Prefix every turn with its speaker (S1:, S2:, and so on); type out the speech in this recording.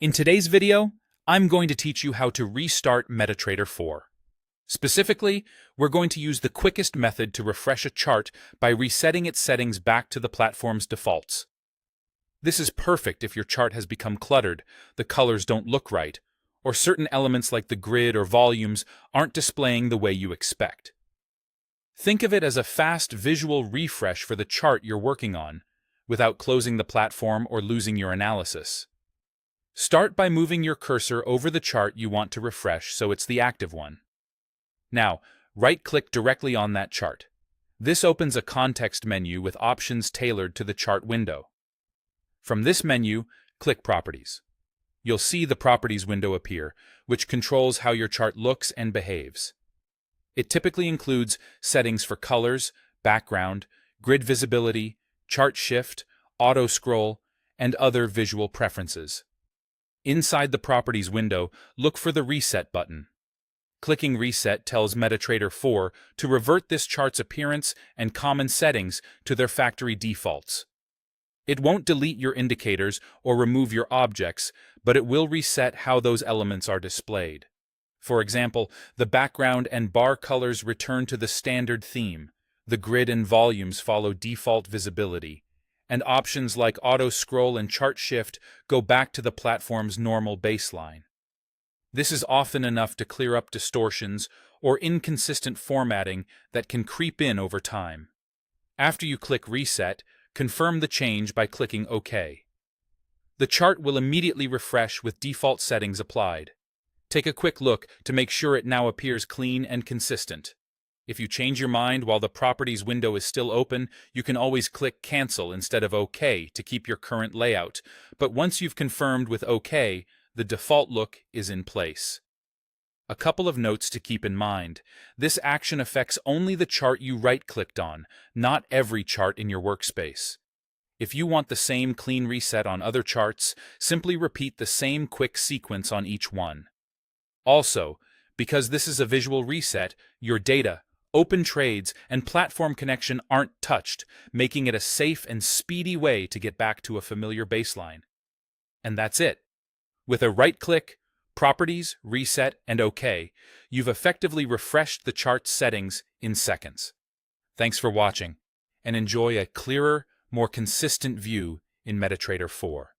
S1: In today's video, I'm going to teach you how to restart MetaTrader 4. Specifically, we're going to use the quickest method to refresh a chart by resetting its settings back to the platform's defaults. This is perfect if your chart has become cluttered, the colors don't look right, or certain elements like the grid or volumes aren't displaying the way you expect. Think of it as a fast visual refresh for the chart you're working on, without closing the platform or losing your analysis. Start by moving your cursor over the chart you want to refresh so it's the active one. Now, right-click directly on that chart. This opens a context menu with options tailored to the chart window. From this menu, click Properties. You'll see the Properties window appear, which controls how your chart looks and behaves. It typically includes settings for colors, background, grid visibility, chart shift, auto-scroll, and other visual preferences. Inside the Properties window, look for the Reset button. Clicking Reset tells MetaTrader 4 to revert this chart's appearance and common settings to their factory defaults. It won't delete your indicators or remove your objects, but it will reset how those elements are displayed. For example, the background and bar colors return to the standard theme, the grid and volumes follow default visibility, and options like auto-scroll and chart shift go back to the platform's normal baseline. This is often enough to clear up distortions or inconsistent formatting that can creep in over time. After you click Reset, confirm the change by clicking OK. The chart will immediately refresh with default settings applied. Take a quick look to make sure it now appears clean and consistent. If you change your mind while the Properties window is still open, you can always click Cancel instead of OK to keep your current layout, but once you've confirmed with OK, the default look is in place. A couple of notes to keep in mind. This action affects only the chart you right-clicked on, not every chart in your workspace. If you want the same clean reset on other charts, simply repeat the same quick sequence on each one. Also, because this is a visual reset, your data, open trades, and platform connection aren't touched, making it a safe and speedy way to get back to a familiar baseline. And that's it. With a right-click, Properties, Reset, and OK, you've effectively refreshed the chart's settings in seconds. Thanks for watching, and enjoy a clearer, more consistent view in MetaTrader 4.